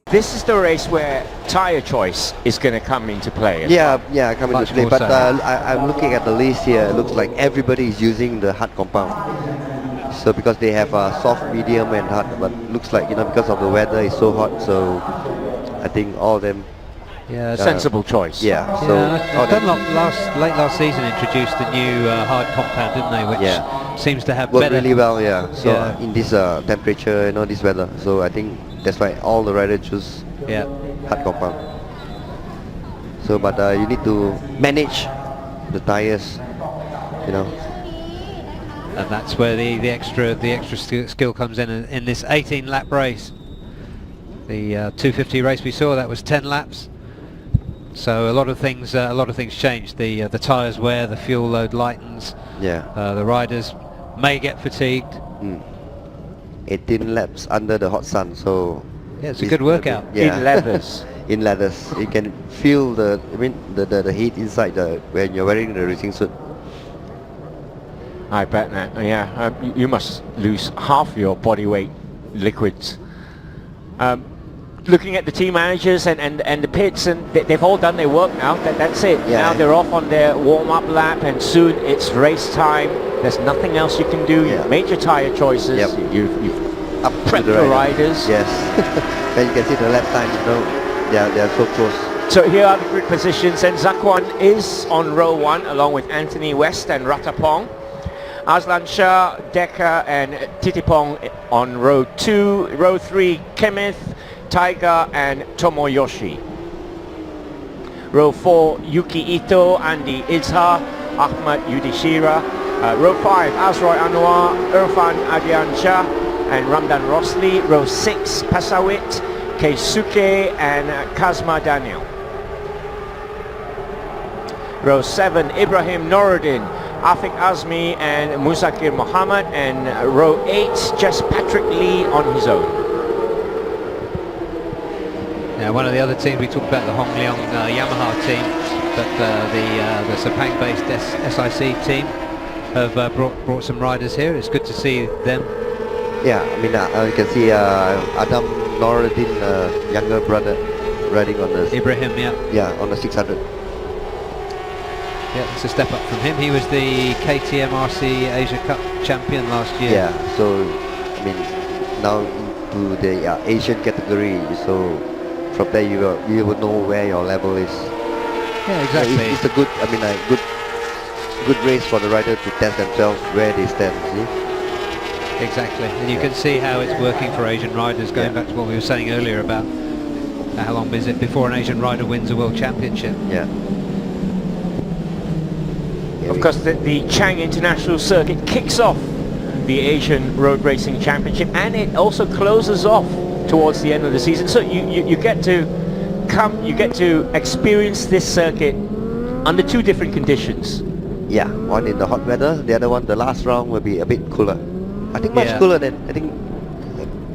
This is the race where tyre choice is going to come into play. Yeah, come into Much play. more But so. I'm looking at the list here. It looks like everybody is using the hard compound. So because they have soft, medium, and hard, but looks like because of the weather is so hot. So I think all of them. Yeah, Sensible choice. Yeah. So yeah, Dunlop late last season introduced the new hard compound, didn't they? Which seems to have worked better. really well. Yeah. So Yeah. in this temperature, this weather. So I think that's why all the riders choose hard compound. So, but you need to manage the tires, And that's where the extra skill comes in this 18 lap race. The 250 race we saw, that was 10 laps. So a lot of things changed. The tires wear, the fuel load lightens. Yeah. The riders may get fatigued. 18 laps under the hot sun, so Yeah, it's a good workout. In leathers. In leathers, you can feel the heat inside when you're wearing the racing suit. I bet that. Yeah, you must lose half your body weight liquids. Looking at the team managers and the pits, and they've all done their work now. That's it. Yeah. Now they're off on their warm-up lap, and soon it's race time. There's nothing else you can do. Yeah. You've made your tyre choices. Yep. You've Up prepped to the the rider. riders. Yes. And you can see the lap time. They're so close. So here are the grid positions, and Zakwan is on row 1 along with Anthony West and Ratapong. Aslan Shah, Dekka and Titipong on row 2. Row 3, Kenneth, Tiger and Tomoyoshi. Row 4, Yuki Ito, Andy Izha, Ahmad Yudhishira. Row 5, Azroy Anwar, Irfan Adian Shah and Ramdan Rosli. Row 6, Pasawit, Keisuke and Kazma Daniel. Row 7, Ibrahim Noruddin, Afiq Azmi and Musakir Mohammed. And row 8, just Patrick Lee on his own. Now, one of the other teams we talked about, the Hong Leong Yamaha team, but the Sepang-based SIC team have brought some riders here. It's good to see them. Yeah, I mean, you can see Adam Noruddin, younger brother, riding on the Ibrahim, on the 600. Yeah, it's a step up from him. He was the KTM RC Asia Cup champion last year. Yeah, so I mean, now into the Asian category, so from there you will know where your level is. Yeah, exactly. So it's a good, good race for the rider to test themselves where they stand. See? Exactly, and you can see how it's working for Asian riders, going back to what we were saying earlier about how long is it before an Asian rider wins a World Championship. Yeah. Of course, the Chang International Circuit kicks off the Asian Road Racing Championship, and it also closes off towards the end of the season. So you get to experience this circuit under 2 different conditions. Yeah, one in the hot weather, the other one, the last round will be a bit cooler. I think much cooler than, I think...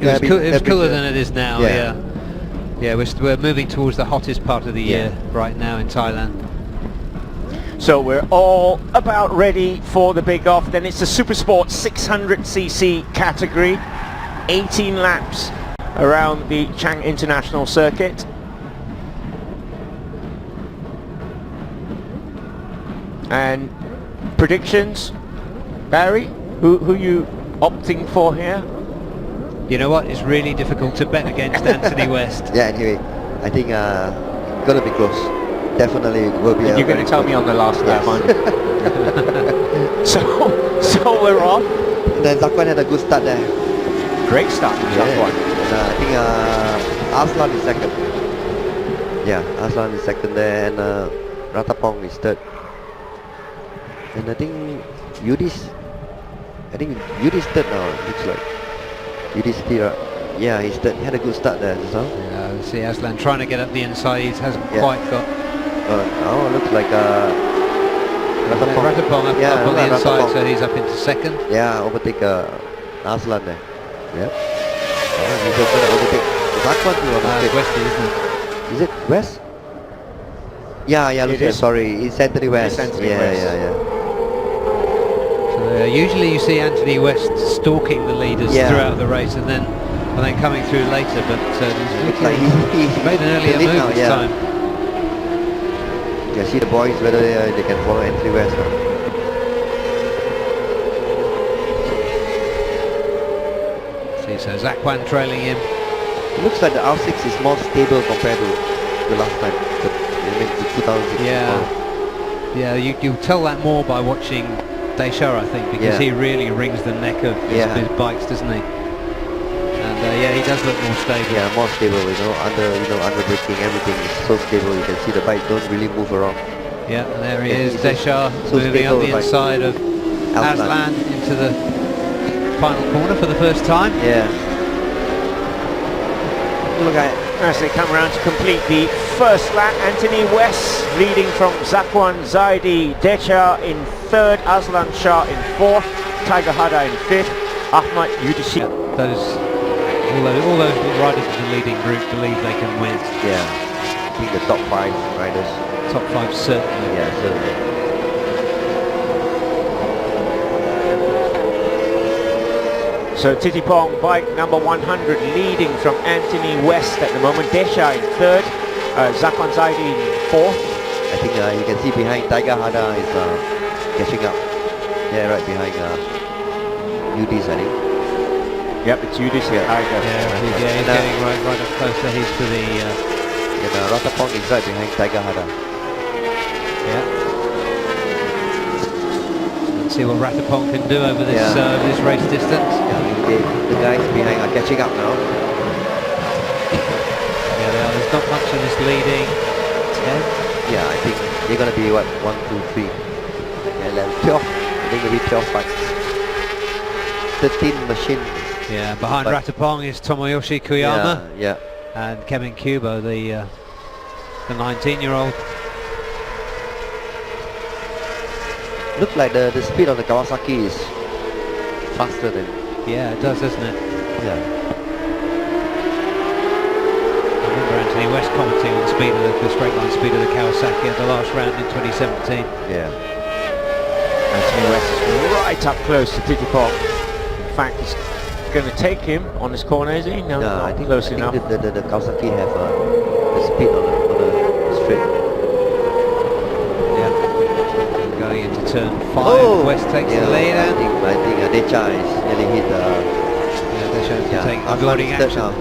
It was cooler than it is now, yeah. We're moving towards the hottest part of the year right now in Thailand. So we're all about ready for the big off. Then it's the Supersport 600cc category. 18 laps around the Chang International Circuit. And predictions, Barry, who you opting for here? You know what? It's really difficult to bet against Anthony West. Yeah, anyway, I think gonna be close. Definitely will be. And you're going to tell me on the last lap, aren't you? So we're off. And then Zakwan had a good start there. Great start from Zakwan. And I think Aslan is second. Yeah, Aslan is second there, and Ratapong is third. And I think Yudis third now. Looks like Yudis third. Yeah, he's third. He had a good start there as well. Yeah, see Aslan trying to get up the inside. He hasn't quite got. Looks like Ratapong up on the inside, so he's up into second. Yeah, overtake Aslan there. Yeah. He's going to overtake Zakwan to West, isn't it? Is it West? Yeah, looks like, sorry, it's Anthony West. It's Anthony West. Yeah. So usually you see Anthony West stalking the leaders throughout the race, and then and then coming through later, but Looks like he's made an earlier the lead move now, this yeah. time. You can see the boys whether they can follow Anthony West now. See, so Zakwan trailing him. It looks like the R6 is more stable compared to the last time, the 2006. Yeah, you'll tell that more by watching Deschamps, I think, because he really rings the neck of his bikes, doesn't he? And yeah, he does look more stable. Yeah, more stable, under braking, everything is so stable. You can see the bike don't really move around. Yeah, and there he is, Deschamps so moving up the inside of Aslan into the final corner for the first time. Yeah. Look at it. As they come around to complete the first lap, Anthony West leading from Zakwan Zaidi Decha in third, Aslan Shah in fourth, Tiger Hada in fifth, Ahmad Yudishi. All those riders in the leading group believe they can win. Yeah, I think the top 5 riders. Top 5 certainly. Yeah, certainly. So Titipong, bike number 100, leading from Anthony West at the moment. Desha in third, Zakwan Zaidi in fourth. I think you can see behind Tiger Hada is catching up. Yeah, right behind Udis, I think. Yep, it's Udis and Tiger. He's getting right up closer. He's to the... and Ratapong is right behind Tiger Hada. Yeah. Let's see what Ratapong can do over this this race distance. The guys behind are catching up now. Yeah, there's not much in this leading 10. Yeah, I think they're going to be what, 1, 2, 3. Yeah, 12. I think maybe 12 bikes. 13 machines. Yeah, behind Ratapong is Tomoyoshi Kuyama. Yeah. And Kevin Kubo, the 19-year-old. Looks like the speed of the Kawasaki is faster than... Yeah, it does, doesn't it? Yeah. I remember Anthony West commenting on the speed of the straight line speed of the Kawasaki at the last round in 2017. Yeah. Anthony West is right up close to Titipong. In fact, he's going to take him on this corner, is he? No, I think close enough. the Kawasaki have the speed on the straight. Yeah. Going into turn 5, West takes the lead. I think Decha is nearly hit. Decha to take the building action. Now.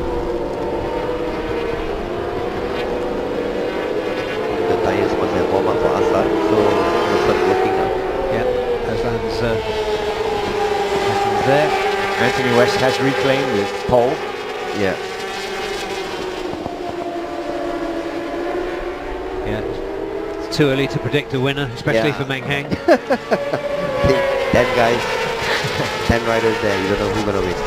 The tyres must have warm up for Aslan, so we'll start working now. Yeah, Aslan's there. Anthony West has reclaimed the pole. Yeah. Yeah. It's too early to predict a winner, especially for Meng Heng. 10 guys, 10 riders there, you don't know who's going to win.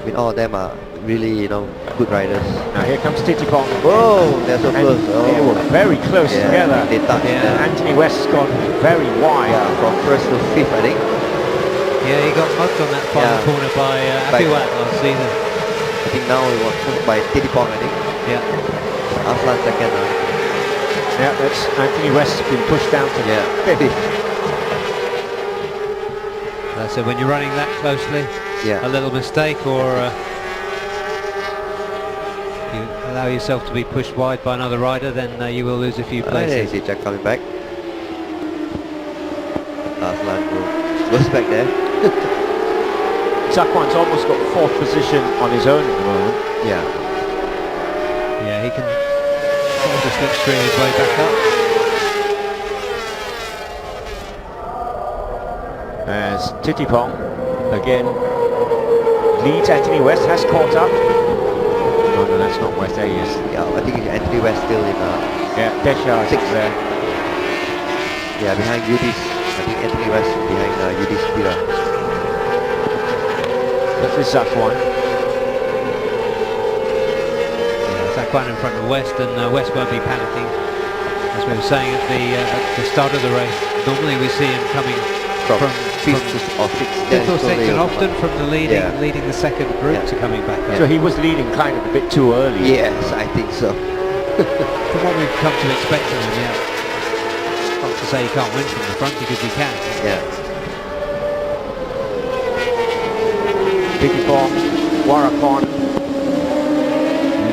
I mean, all of them are really, good riders. Now here comes Titipong. Oh, they're so close. They were very close together. They touched. Anthony West's gone very wide. Yeah, from first to fifth, I think. Yeah, he got mugged on that final corner by Abiwat last season. I think now he was pushed by Titipong, I think. Yeah. Aslan second now. Yeah, that's Anthony West's been pushed down to fifth. So when you're running that closely, a little mistake or you allow yourself to be pushed wide by another rider, then you will lose a few places. There you see Chang coming back. Aslan goes back there. Zakwan's almost got fourth position on his own at the moment. Yeah. Yeah, he can just slipstream his way back up. As Titipong again leads Anthony West, has caught up. No, that's not West. There he is. Yeah, I think Anthony West still in Desha 6 there. Yeah, behind Udis. I think Anthony West is behind Udis Pira. This is Zakwan. Yeah, Zakwan in front of West, and West won't be panicking. As we were saying at the start of the race, normally we see him coming from fifth or sixth, and often from the leading the second group to coming back up. So he was leading kind of a bit too early. Yes, I think so. From what we've come to expect from him, not to say he can't win from the front, because he can. Yeah. Titipong Warapon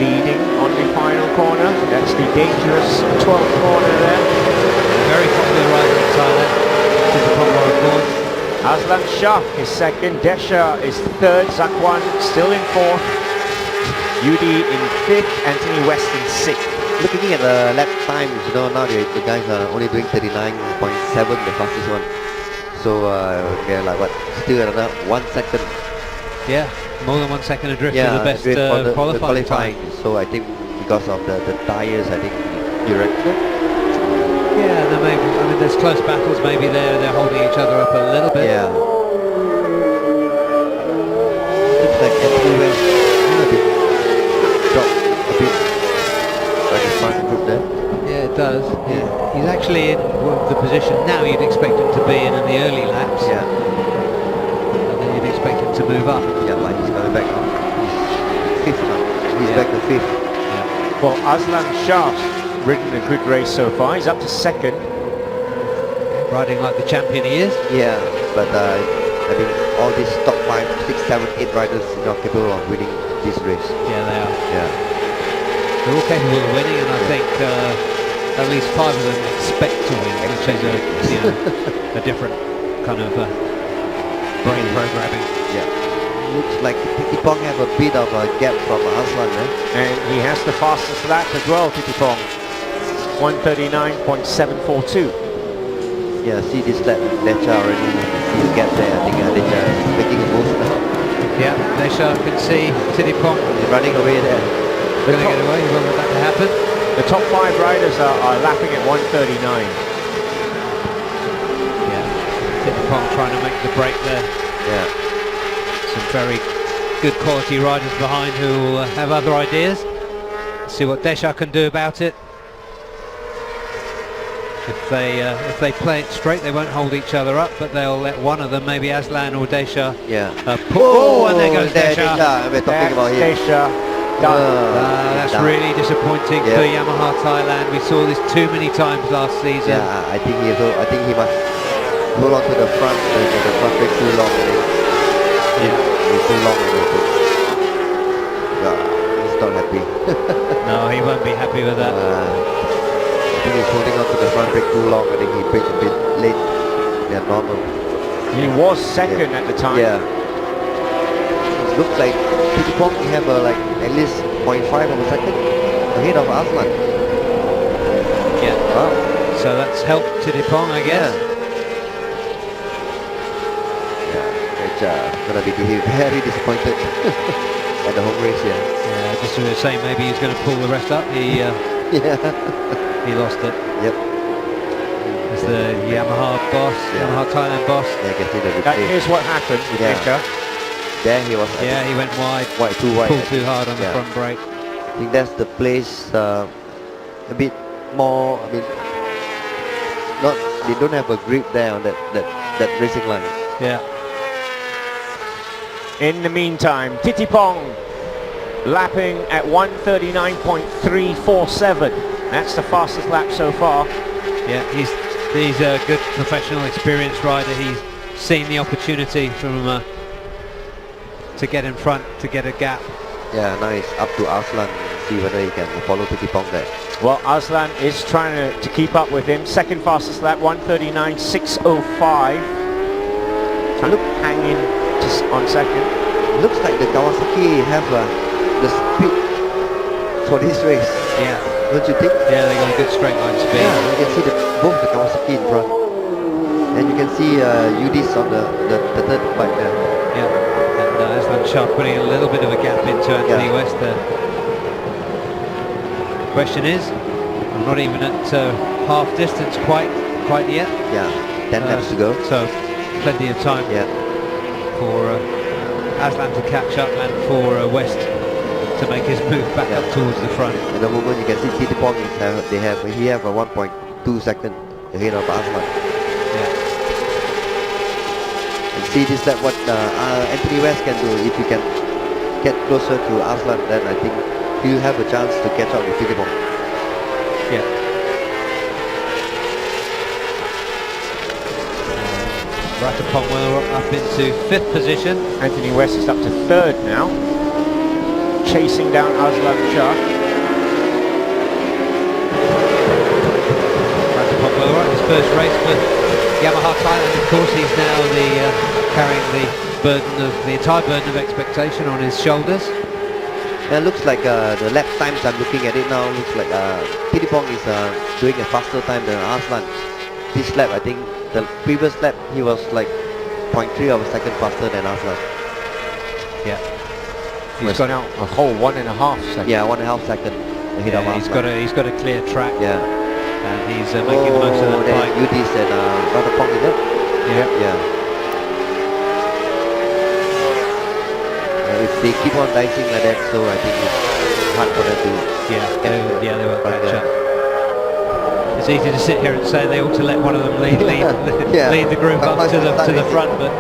leading on the final corner. That's the dangerous 12th corner there. Very popular rider in Thailand. Thitithong Warapon. Aslan Shah is second, Desha is third, Zakwan still in fourth, Yudi in fifth, Anthony West in sixth. Looking at the lap times, you know, now the guys are only doing 39.7, the fastest one. So they're like what, still another 1 second. Yeah, more than 1 second adrift Yeah, to the best for the qualifying time. So I think because of the tires, I think you reckon? Yeah, there may be, I mean, there's close battles. Maybe they're holding each other up a little bit. Yeah. Looks like Anthony West a bit dropped a bit by the front group there. Yeah, it does. Yeah. He's actually in the position now you'd expect him to be in the early laps. Yeah. And then you'd expect him to move up. Yeah, like he's coming back now. He's fifth now. He's back to fifth. Yeah. Well, Aslan Shah's ridden a good race so far, he's up to second. Riding like the champion he is. Yeah, but I mean, all these top 5, 6, 7, 8 riders are capable of winning this race. Yeah, they are. Yeah. They're all capable of winning, and I think at least 5 of them expect to win, which is a different kind of brain programming. Yeah. Looks like Titipong have a bit of a gap from Aslan, And he has the fastest lap as well, Titipong. 139.742. Yeah, see this lap, Desha already see the gap there. I think Desha is making a move now. Yeah, Desha can see Titipong. He's running away there. Going to get away, he won't want that to happen. The top 5 riders are lapping at 139. Yeah, Titipong trying to make the break there. Yeah. Some very good quality riders behind who will have other ideas. See what Desha can do about it. If they play it straight, they won't hold each other up, but they'll let one of them, maybe Aslan or Desha. Yeah. Oh, and there goes Desha. We're talking about him. Desha done. That's done. really disappointing Yeah. for Yamaha Thailand. We saw this too many times last season. Yeah, I think he must hold on to the front brake too long. Yeah. It's too long. Yeah, he's not happy. No, he won't be happy with that. I think he's holding on to the front brake too long. I think he braked a bit late than normal. He was second at the time. Yeah. It looks like Titipong have like at least 0.5 of a second ahead of Aslan. Yeah. Wow. So that's helped Titipong, I guess. Yeah. It's gonna be very disappointed at the home race here. Yeah, just as we were saying, maybe he's going to pull the rest up. He he lost it. Yep. As the Yamaha boss, Yamaha Thailand boss. Yeah, you can see the That replay. is what happened with Desha. There he was. Yeah, he went wide. Too wide. Pulled too hard on the Yeah. front brake. I think that's the place a bit more. I mean, they don't have a grip there on that racing line. Yeah. In the meantime, Titipong lapping at 139.347. That's the fastest lap so far. Yeah, he's a good professional, experienced rider. He's seen the opportunity from to get in front, to get a gap. Yeah, now it's up to Aslan to see whether he can follow Titipong there. Well, Aslan is trying to keep up with him. Second fastest lap, 139.605. Look, hanging just on second. Looks like the Kawasaki have the speed for this race. Yeah. Don't you think? Yeah, they got a good straight line speed. Yeah, you can see both the Kawasaki in front. And you can see Udis on the third bike there. Yeah. And Aslan Shah putting a little bit of a gap into Anthony West there. Question is, I'm not even at half distance quite yet. Yeah, 10 laps to go. So plenty of time for Aslan to catch up and for West to make his move back up towards the front. At the moment you can see Titipong he have a 1.2 second ahead of Aslan. Yeah. And see this lap what Anthony West can do. If you can get closer to Aslan, then I think he'll have a chance to catch up with Titipong. Yeah. Ratapong well up into 5th position. Anthony West is up to third now. chasing down Aslan Shah. Ratapong well right, his first race for Yamaha Thailand. Of course, he's now carrying the entire burden of expectation on his shoulders. Yeah, it looks like the lap times I'm looking at it now, looks like Thitithep is doing a faster time than Aslan. This lap, I think, the previous lap, he was like 0.3 of a second faster than Aslan. Yeah. He's got out a whole 1.5 seconds. Yeah, 1.5 second ahead of Aslan. He's got a clear track. Yeah. And he's making the most of that bike. Udis and Ratapong, is it? Yeah. Yeah. If they keep on dicing like that, so I think it's hard for them to they won't catch up. It's easy to sit here and say they ought to let one of them lead the group up to the front, but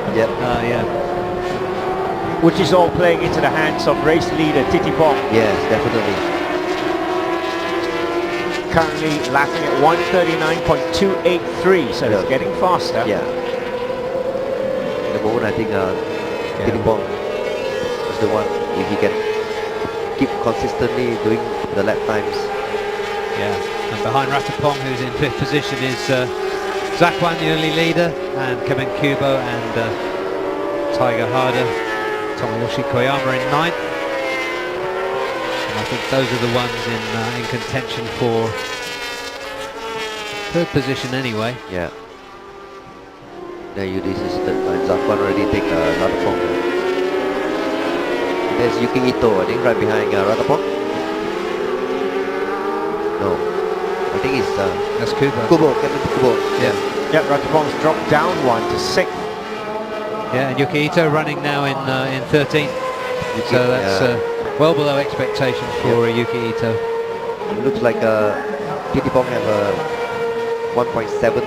which is all playing into the hands of race leader Thitithep. Yes, definitely. Currently lapping at 139.283, so it's getting faster. Yeah. At the moment, I think Thitithep is the one, if he can keep consistently doing the lap times. Yeah, and behind Ratapong, who's in 5th position, is Zakwan, the early leader, and Kemen Kubo and Tiger Harder, Tomoyoshi Koyama in 9th. And I think those are the ones in contention for 3rd position anyway. Yeah. There you, this is the Zakwan already take Ratapong. There's Yuki Ito, I think, right behind Ratapong. No, I think it's that's Kubo. Kemen Kubo. Yeah. Yep, Ratapong's dropped down 1 to 6th. Yeah, and Yuki Ito running now in 13th. So that's well below expectation for Yuki Ito. It looks like Thitithep have 1.7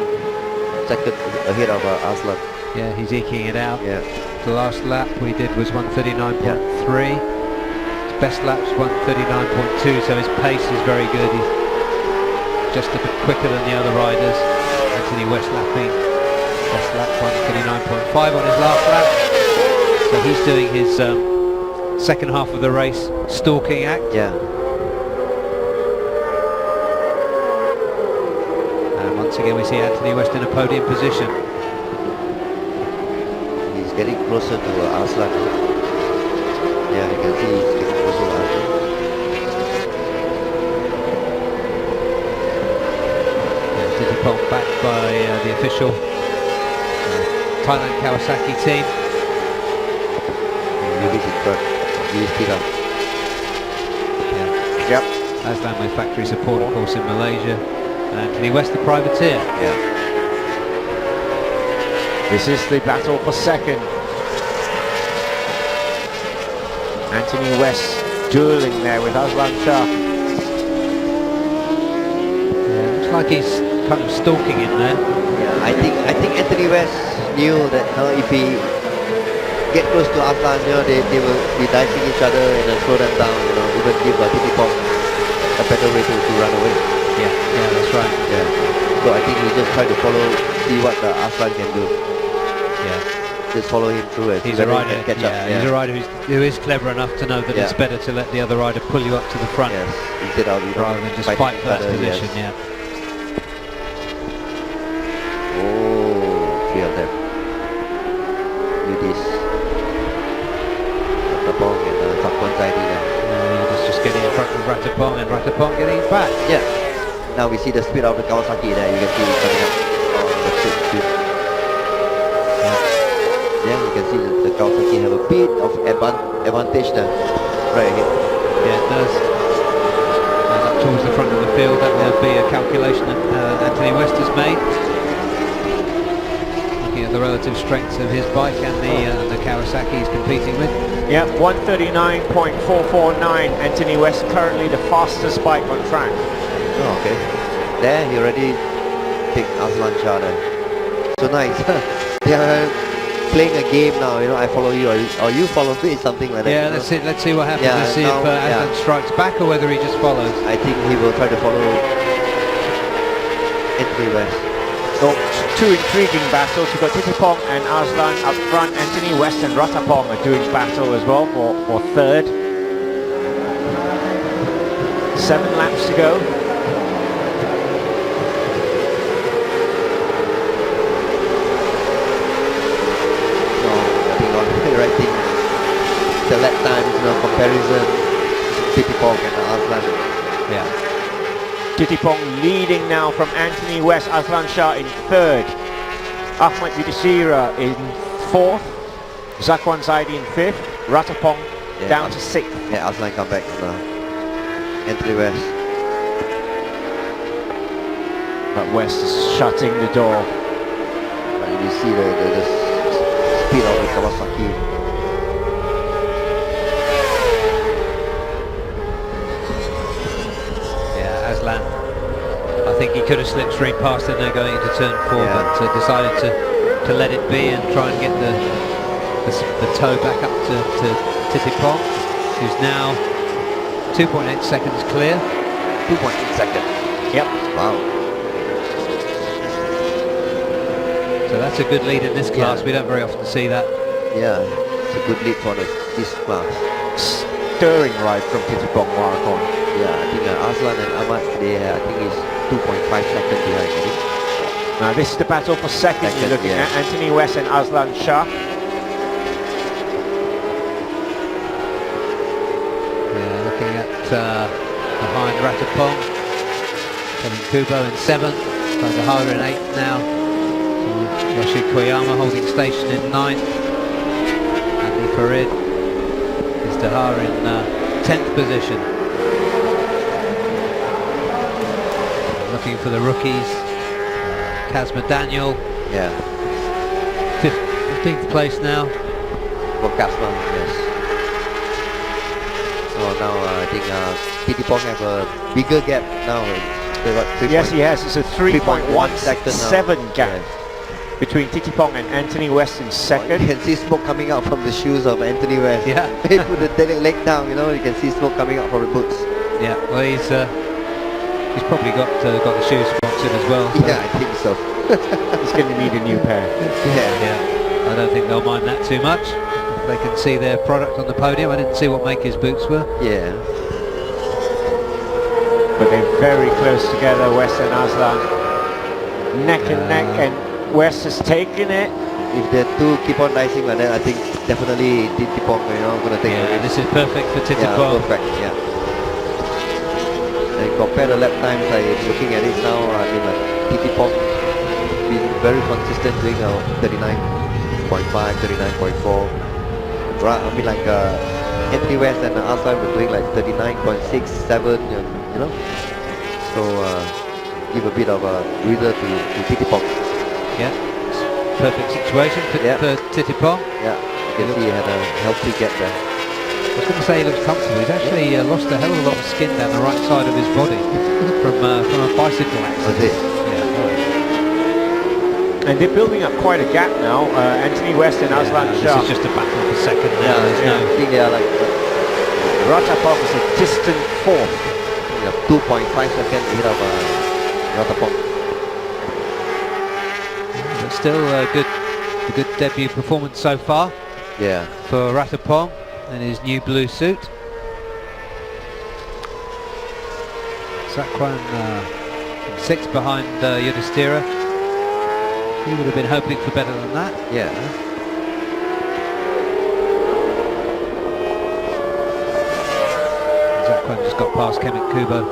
seconds ahead of Aslan. Yeah, he's eking it out. Yeah. The last lap we did was 139.3. His best lap's 139.2, so his pace is very good. He's just a bit quicker than the other riders. Anthony West lapping best lap 139.5 on his last lap. So he's doing his second half of the race stalking act. Yeah. And once again we see Anthony West in a podium position. He's getting closer to Aslan. Yeah, you can see he's getting closer to Aslan. Thitithep backed by the official Thailand Kawasaki team. Maybe he's got his speed up. Yeah. Yep. Aslan with factory support, of course, in Malaysia. And Anthony West, the privateer. Yeah. This is the battle for second. Anthony West dueling there with Aslan Shah. Yeah, looks like he's kind of stalking in there. Yeah, I think Anthony West knew that if he get close to Aslan, they will be dicing each other and slow them down, even give Thitithep a better way to run away. Yeah, that's right. Yeah. So I think he just trying to see what the Aslan can do. Yeah. Just follow him through it. He's a rider. Catch up. He's a rider who is clever enough to know that it's better to let the other rider pull you up to the front, yes, instead of rather than just fight for that position. Yes. Yeah. Oh, 3 of them. With this Ratapong and Zakwan Zaidi now. He's just getting in front of Ratapong and Ratapong getting back. Yeah. Now we see the speed of the Kawasaki there. You can see it coming up on the speed. Yeah, you can see the Kawasaki have a bit of advantage there, right ahead. Yeah, it does. And up towards the front of the field, that will be a calculation that Anthony West has made. Looking at the relative strengths of his bike and the Kawasaki he's competing with. Yeah, 139.449. Anthony West currently the fastest bike on track. Oh, okay. There, he already picked Aslan Shah there. So nice. They are playing a game now, I follow you or you follow me, something like that. Yeah, let's see what happens. Let's see if Aslan strikes back or whether he just follows. I think he will try to follow Anthony West. So, 2 intriguing battles. You've got Thitithep and Aslan up front. Anthony West and Ratapong are doing battle as well for third. 7 laps to go. So I think on the right thing, the lap times, comparison, Tittipong and Aslan. Yeah. Tittipong leading now from Anthony West, Aslan Shah in 3rd, Ahmad Yudhishthira in 4th, Zakwan Zaidi in 5th, Ratapong down to 6th. Yeah, Aslan come back from Anthony West. But West is shutting the door. But you see the speed of the Kawasaki. Yeah, Aslan. I think he could have slipped straight past in there going into turn 4, but decided to let it be and try and get the toe back up to Tittipong, who's now 2.8 seconds clear. 2.8 seconds. Yep. Wow. So that's a good lead in this class. We don't very often see that. Yeah, it's a good lead for this class. Stirring ride from Tittipong Warakon. Yeah, I think Aslan and Ahmad, I think is 2.5 seconds behind, I think. Now this is the battle for second. You're looking at Anthony West and Aslan Shah. Yeah, looking at behind Ratapong, Kevin Kubo in 7th, Kazahara in 8th now, Yoshi Koyama holding station in 9th, Andy Farid is Dahar in 10th position. Looking for the rookies, Kazma Daniel, 15th place now. For Kazma, yes. So now I think Tittipong have a bigger gap now. Yes, he has. It's a 3.17 gap between Tittipong and Anthony West in 2nd. You can see smoke coming out from the shoes of Anthony West. Yeah. He put the leg down, you can see smoke coming out from the boots. Yeah, well he's probably got the shoes sponsored as well. So. Yeah, I think so. He's going to need a new pair. Yeah. I don't think they'll mind that too much. They can see their product on the podium. I didn't see what make his boots were. Yeah. But they're very close together, West and Aslan. Neck and neck, and West has taken it. If the two keep on dicing like that, I think definitely Tittipong, going to take it. Yeah, this is perfect for Tittipong. Yeah, perfect, yeah. And compare the lap times, looking at it now, I mean Tittipong been very consistent doing 39.5, 39.4. I mean Anthony West and Aslan were doing 39.6, 7, So give a bit of a breather to Tittipong. Yeah, perfect situation for Tittipong. Yeah, you can see he had a healthy gap there. I was going to say he looks comfortable. He's actually lost a hell of a lot of skin down the right side of his body from a bicycle accident. Was it? Yeah. And they're building up quite a gap now. Anthony West and Aslan Shah. This is just a battle for second now. I think they are Ratapong is a distant 4th. 2.5 seconds ahead of Ratapong. But still a good debut performance so far. Yeah. For Ratapong in his new blue suit. Zakwan 6th behind Yudhishthira. He would have been hoping for better than that. Yeah. Zakwan just got past Kevin Kubo.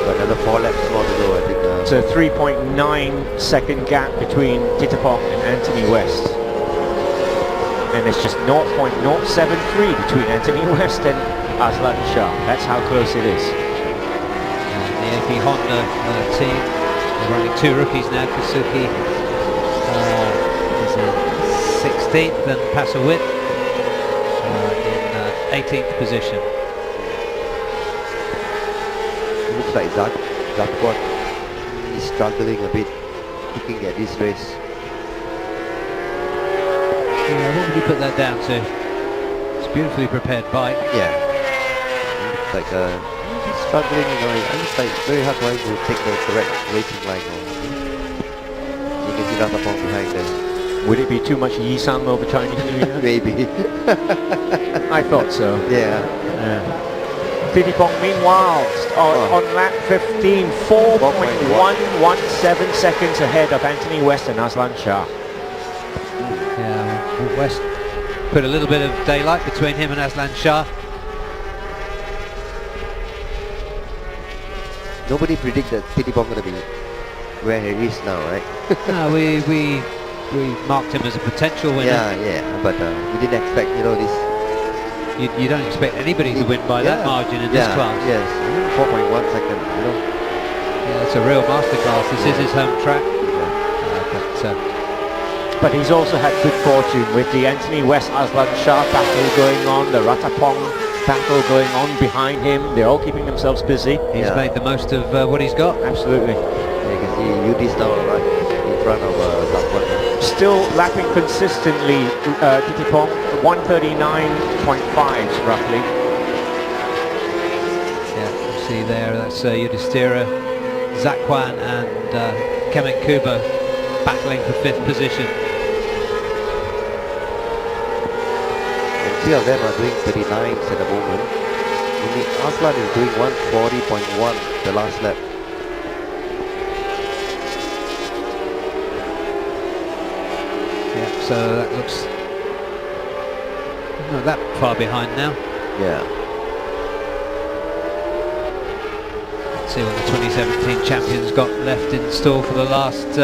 Another 4 laps more to go, I think. It's a 3.9 second gap between Tittipong and Anthony West. And it's just 0.073 between Anthony West and Aslan Shah. That's how close it is. And the AP Honda team are running 2 rookies now. Kasuki is in 16th and Pasawit in 18th position. Looks like Zakwan is struggling a bit looking at this race. Yeah, what would you put that down to? It's a beautifully prepared bike. Yeah. Looks like he's struggling, it's like very hard for him to take the correct racing line. You can see Ratapong behind there. Would it be too much Yi-Sang over Chinese New Year? Maybe. I thought so. Yeah. Titipong meanwhile on lap 15, 4.117 seconds ahead of Anthony West and Aslan Shah. Yeah, West put a little bit of daylight between him and Aslan Shah. Nobody predicted Titipong gonna be where he is now, right? No, we marked him as a potential winner. Yeah, but we didn't expect, you know, this. You don't expect anybody to win by that margin in this class. Yes, 4.1 seconds, you know. Yeah, it's a real masterclass. This is his home track. But he's also had good fortune with the Anthony West Aslan Shah battle going on, the Ratapong battle going on behind him. They're all keeping themselves busy. He's made the most of what he's got. Absolutely. Yeah, you can see UD's now right in front of Zakwan. Still lapping consistently, Titipong, 139.5 roughly. Yeah, you see there, that's Yudhishthira, Zakwan and Kemen Kubo battling for 5th position. And 3 of them are doing 39s at the moment. Only Aslan is doing 140.1 the last lap. Yeah, so that looks not that far behind now. Yeah. Let's see what the 2017 champions got left in store for the last 2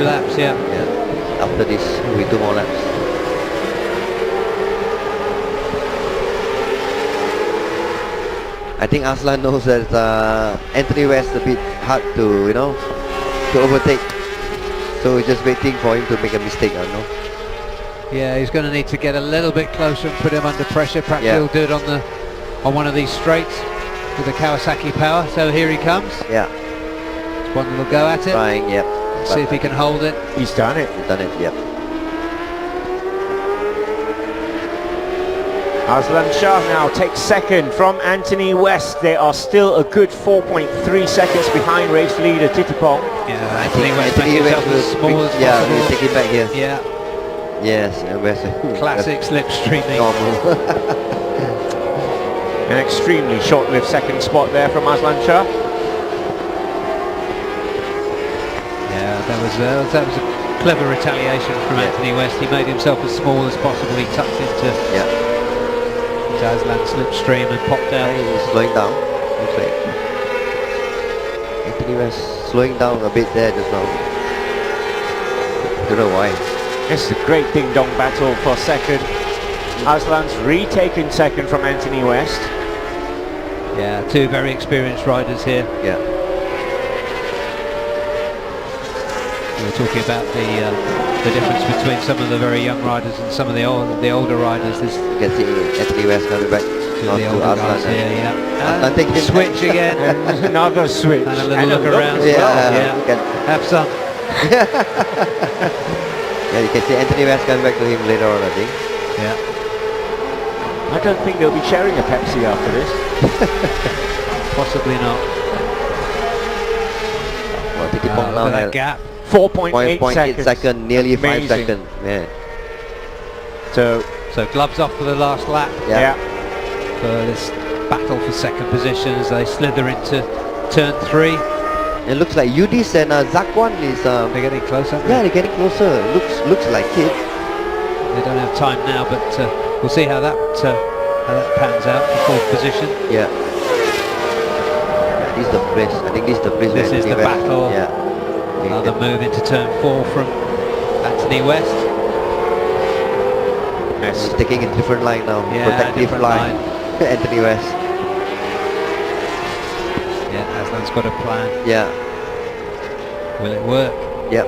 laps. Yeah. After this, we do more laps. I think Aslan knows that Anthony West a bit hard to, you know, to overtake. So we're just waiting for him to make a mistake, I know. Yeah, he's going to need to get a little bit closer and put him under pressure. Perhaps he'll do it on one of these straights with the Kawasaki power. So here he comes. Yeah. One little go at it. Trying, yep. See if he can hold it. He's done it. He's done it, yep. Aslan Shah now takes 2nd from Anthony West. They are still a good 4.3 seconds behind race leader Titipong. Yeah, Anthony West making himself as small as possible. Yeah, we'll take it back here. Yeah. Yes, and West. Classic slipstreaming. Normal. An extremely short-lived 2nd spot there from Aslan Shah. Yeah, that was a clever retaliation from Anthony West. He made himself as small as possible. He tucked into Aslan slipstream and popped out. He's slowing down. Looks like Anthony West slowing down a bit there just now. Don't know why. It's a great ding-dong battle for 2nd. Aslan's retaken 2nd from Anthony West. Yeah, 2 very experienced riders here. Yeah. We were talking about the difference between some of the very young riders and some of the older riders. This You can see Anthony West coming back. the older guys here, yeah. Aslan taking Switch again. And another switch. And a little look around as Yeah, well. Yeah. Have some. Yeah, you can see Anthony West coming back to him later on, I think. Yeah. I don't think they'll be sharing a Pepsi after this. Possibly not. Well, Titipong Look now at that has gap. 4.8 0.8 seconds, nearly Amazing. 5 seconds. Yeah. So gloves off for the last lap. Yeah. For this battle for 2nd position as they slither into turn 3. It looks like Yudis and Zakwan is They're getting closer. yeah, they're getting closer. Looks like it. They don't have time now, but we'll see how that pans out for 4th position. Yeah. This is the place. I think this is the place. This is the battle. Yeah. Another move into turn 4 from Anthony West. He's taking a different line now. Yeah, Protective different line. Anthony West. Yeah, Aslan's got a plan. Yeah. Will it work? Yep.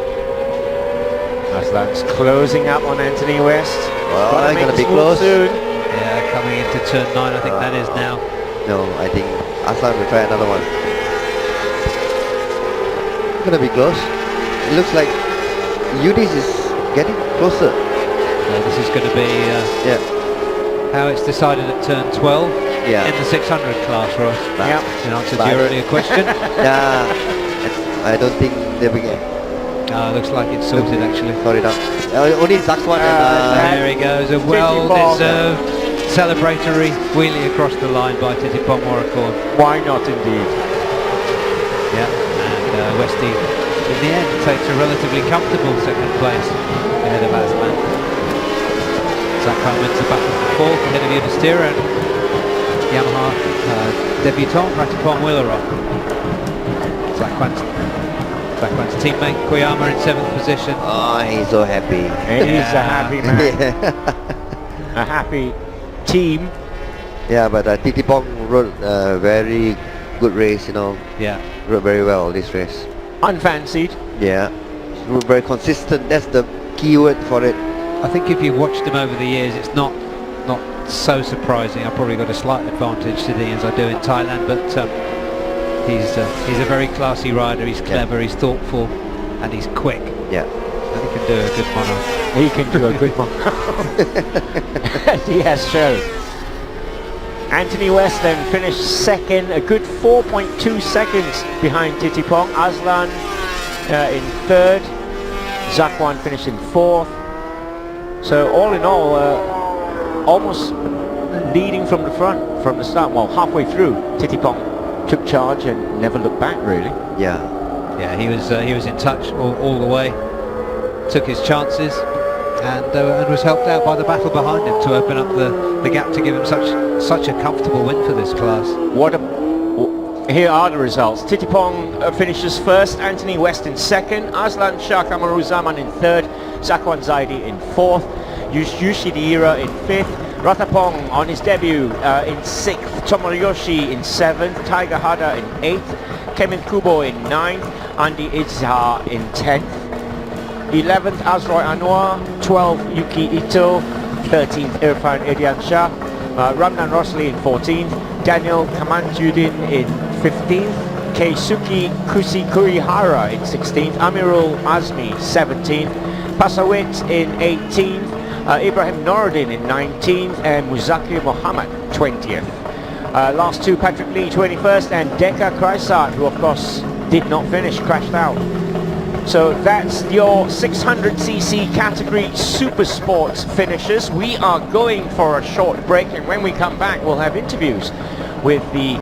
Aslan's closing up on Anthony West. Well, Gotta they're make gonna this be move close. soon. Yeah, coming into turn 9, I think that is now. No, I think Aslan will try another one. It's gonna be close. It looks like Yudis is getting closer. So this is going to be how it's decided at turn 12 in the 600 class, Ross. Yeah. In answer to your earlier question. Yeah, I don't think they will get. Looks like it's sorted actually. Sorry, now. Only Zakwan and... There he goes, a well-deserved celebratory wheelie across the line by Titipong Morakor. Why not indeed? Yeah, and Westy in the end takes a relatively comfortable second place ahead of Aslan. Zakwan wins the battle for fourth ahead of Yudhishthira and Yamaha debutant Ratapong Wilarong. Zakwan's teammate Koyama in 7th position. Oh, he's so happy. He's a happy man. Yeah. A happy team. Yeah, but Titipong rode a very good race, you know. Yeah. Rode very well this race. Unfancied. Yeah. Rode very consistent. That's the key word for it. I think if you've watched him over the years, it's not so surprising. I've probably got a slight advantage today as I do in Thailand, but he's a very classy rider. He's clever, he's thoughtful, and he's quick. Yeah. And he can do a good mono. He can do a good one. As he has shown. Anthony West then finished second, a good 4.2 seconds behind Titipong. Aslan in third. Zakwan finished in fourth. So all in all, almost leading from the front from the start. Well, halfway through, Titipong took charge and never looked back really. Yeah. Yeah, he was in touch all the way. Took his chances and was helped out by the battle behind him to open up the gap to give him such a comfortable win for this class. Here are the results. Titipong finishes first, Anthony West in second, Aslan Shah Kamaruzaman in third, Zakwan Zaidi in fourth, Yudhishthira in fifth, Ratapong on his debut in sixth, Tomoyoshi in seventh, Tiger Hada in eighth, Kevin Kubo in ninth, Andy Izzar in 10th, 11th Azroy Anwar, 12th Yuki Ito, 13th Irfan Edian Shah, Ramnan Rosli in 14th, Daniel Kamanjudin in 15th, Keisuke Kusikurihara in 16th, Amirul Azmi 17th, Pasawit in 18th, Ibrahim Noruddin in 19th, and Muzakir Mohammed 20th. Last two, Patrick Lee 21st, and Deka Kraisat, who of course did not finish, crashed out. So that's your 600cc category super sports finishers. We are going for a short break, and when we come back we'll have interviews with the